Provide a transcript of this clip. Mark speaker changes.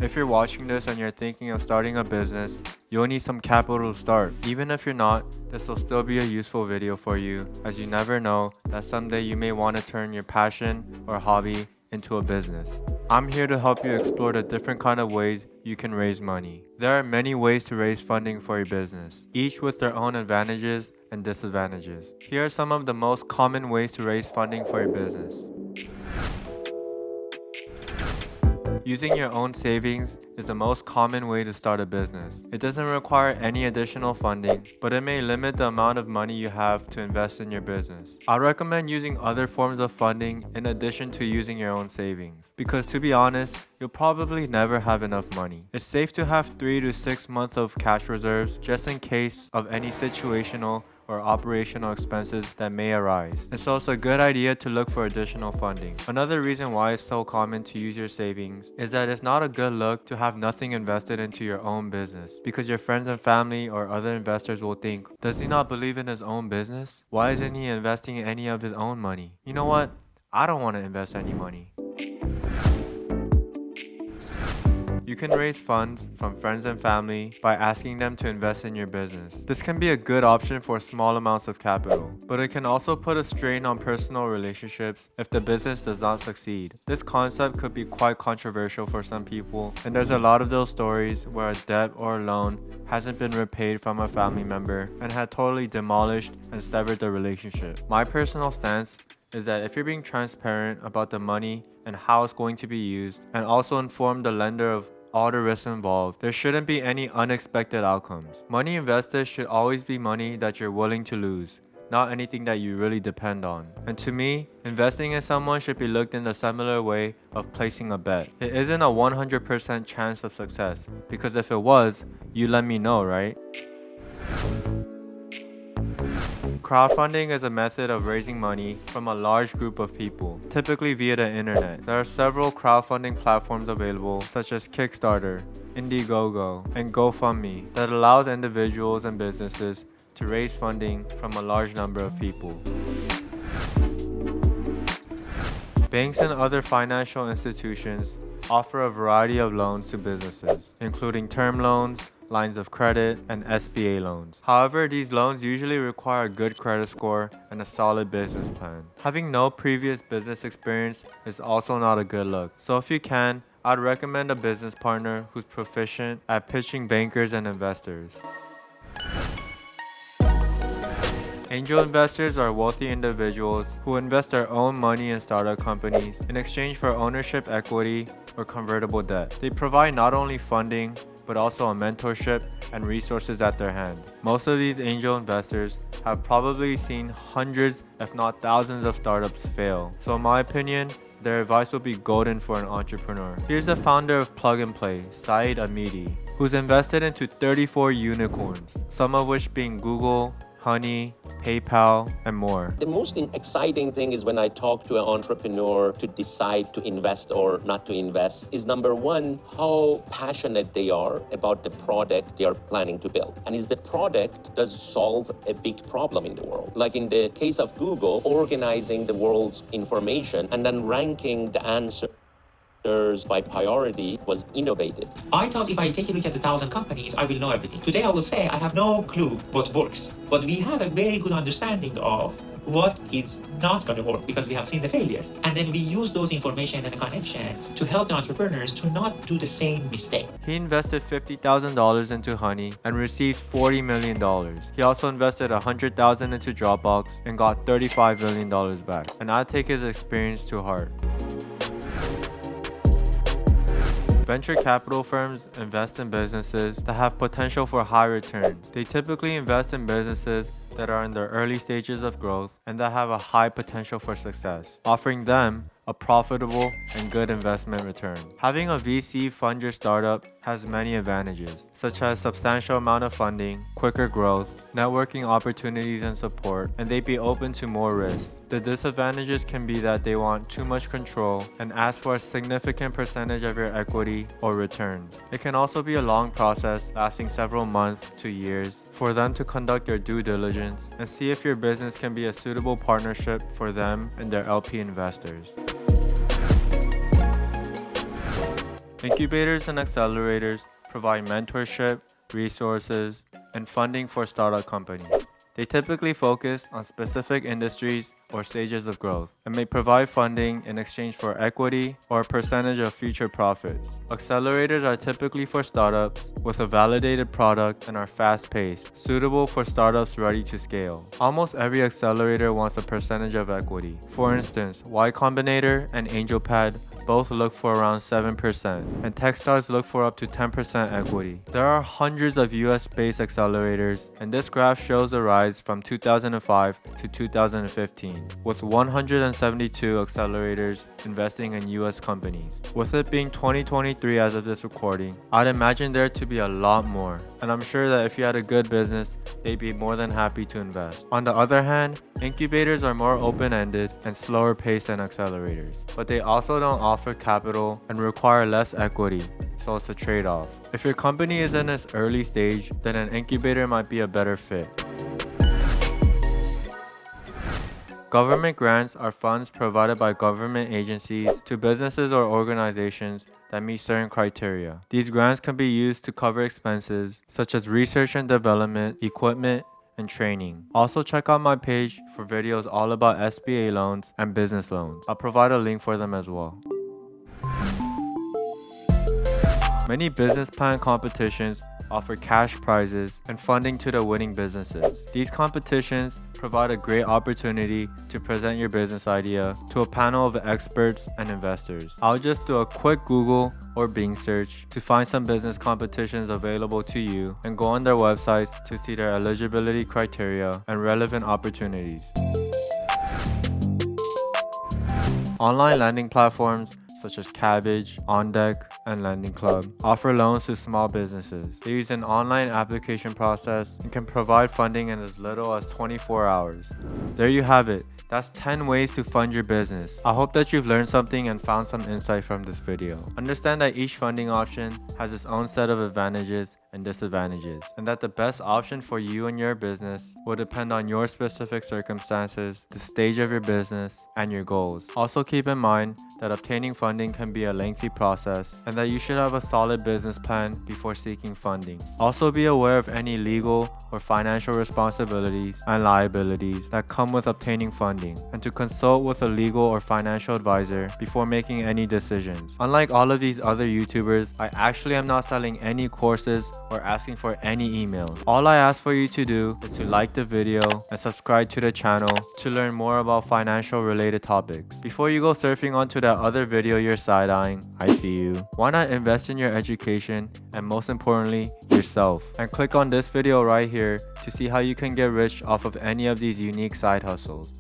Speaker 1: If you're watching this and you're thinking of starting a business, you'll need some capital to start. Even if you're not, this will still be a useful video for you, as you never know that someday you may want to turn your passion or hobby into a business. I'm here to help you explore the different kind of ways you can raise money. There are many ways to raise funding for your business, each with their own advantages and disadvantages. Here are some of the most common ways to raise funding for your business. Using your own savings is the most common way to start a business. It doesn't require any additional funding, but it may limit the amount of money you have to invest in your business. I recommend using other forms of funding in addition to using your own savings, because to be honest, you'll probably never have enough money. It's safe to have 3 to 6 months of cash reserves just in case of any situational or operational expenses that may arise. It's also a good idea to look for additional funding. Another reason why it's so common to use your savings is that it's not a good look to have nothing invested into your own business, because your friends and family or other investors will think, does he not believe in his own business? Why isn't he investing any of his own money? You know what? I don't want to invest any money. You can raise funds from friends and family by asking them to invest in your business. This can be a good option for small amounts of capital, but it can also put a strain on personal relationships if the business does not succeed. This concept could be quite controversial for some people, and there's a lot of those stories where a debt or a loan hasn't been repaid from a family member and had totally demolished and severed the relationship. My personal stance is that if you're being transparent about the money and how it's going to be used, and also inform the lender of all the risks involved, there shouldn't be any unexpected outcomes. Money invested should always be money that you're willing to lose, not anything that you really depend on. And to me, investing in someone should be looked in a similar way of placing a bet. It isn't a 100% chance of success, because if it was, you let me know, right? Crowdfunding is a method of raising money from a large group of people, typically via the internet. There are several crowdfunding platforms available, such as Kickstarter, Indiegogo, and GoFundMe, that allows individuals and businesses to raise funding from a large number of people. Banks and other financial institutions offer a variety of loans to businesses, including term loans, lines of credit, and SBA loans. However, these loans usually require a good credit score and a solid business plan. Having no previous business experience is also not a good look. So if you can, I'd recommend a business partner who's proficient at pitching bankers and investors. Angel investors are wealthy individuals who invest their own money in startup companies in exchange for ownership equity or convertible debt. They provide not only funding, but also a mentorship and resources at their hand. Most of these angel investors have probably seen hundreds, if not thousands, of startups fail. So in my opinion, their advice will be golden for an entrepreneur. Here's the founder of Plug and Play, Saeed Amidi, who's invested into 34 unicorns, some of which being Google, Honey, PayPal, and more.
Speaker 2: The most exciting thing is when I talk to an entrepreneur to decide to invest or not to invest is, number one, how passionate they are about the product they are planning to build. And is the product does solve a big problem in the world? Like in the case of Google, organizing the world's information and then ranking the answers by priority was innovative.
Speaker 3: I thought if I take a look at 1,000 companies, I will know everything. Today I will say I have no clue what works, but we have a very good understanding of what is not going to work because we have seen the failures. And then we use those information and connection to help the entrepreneurs to not do the same mistake.
Speaker 1: He invested $50,000 into Honey and received $40 million. He also invested $100,000 into Dropbox and got $35 million back. And I take his experience to heart. Venture capital firms invest in businesses that have potential for high returns. They typically invest in businesses that are in their early stages of growth and that have a high potential for success, offering them a profitable and good investment return. Having a VC fund your startup has many advantages, such as substantial amount of funding, quicker growth, networking opportunities and support, and they'd be open to more risks. The disadvantages can be that they want too much control and ask for a significant percentage of your equity or returns. It can also be a long process lasting several months to years for them to conduct their due diligence and see if your business can be a suitable partnership for them and their LP investors. Incubators and accelerators provide mentorship, resources, and funding for startup companies. They typically focus on specific industries or stages of growth and may provide funding in exchange for equity or a percentage of future profits. Accelerators are typically for startups with a validated product and are fast-paced, suitable for startups ready to scale. Almost every accelerator wants a percentage of equity. For instance, Y Combinator and AngelPad both look for around 7%, and Techstars look for up to 10% equity. There are hundreds of US-based accelerators, and this graph shows a rise from 2005 to 2015, with 172 accelerators investing in US companies. With it being 2023 as of this recording, I'd imagine there to be a lot more, and I'm sure that if you had a good business, they'd be more than happy to invest. On the other hand, incubators are more open-ended and slower paced than accelerators, but they also don't offer capital and require less equity, so it's a trade-off. If your company is in its early stage, then an incubator might be a better fit. Government grants are funds provided by government agencies to businesses or organizations that meet certain criteria. These grants can be used to cover expenses such as research and development, equipment, and training. Also check out my page for videos all about SBA loans and business loans. I'll provide a link for them as well. Many business plan competitions offer cash prizes and funding to the winning businesses. These competitions provide a great opportunity to present your business idea to a panel of experts and investors. I'll just do a quick Google or Bing search to find some business competitions available to you and go on their websites to see their eligibility criteria and relevant opportunities. Online lending platforms such as Cabbage, OnDeck, and Lending Club offer loans to small businesses. They use an online application process and can provide funding in as little as 24 hours. There you have it. That's 10 ways to fund your business. I hope that you've learned something and found some insight from this video. Understand that each funding option has its own set of advantages and disadvantages, and that the best option for you and your business will depend on your specific circumstances, the stage of your business, and your goals. Also keep in mind that obtaining funding can be a lengthy process and that you should have a solid business plan before seeking funding. Also be aware of any legal or financial responsibilities and liabilities that come with obtaining funding, and to consult with a legal or financial advisor before making any decisions. Unlike all of these other YouTubers, I actually am not selling any courses or asking for any emails. All I ask for you to do is to like the video and subscribe to the channel to learn more about financial related topics. Before you go surfing onto that other video you're side-eyeing, I see you. Why not invest in your education and most importantly, yourself? And click on this video right here to see how you can get rich off of any of these unique side hustles.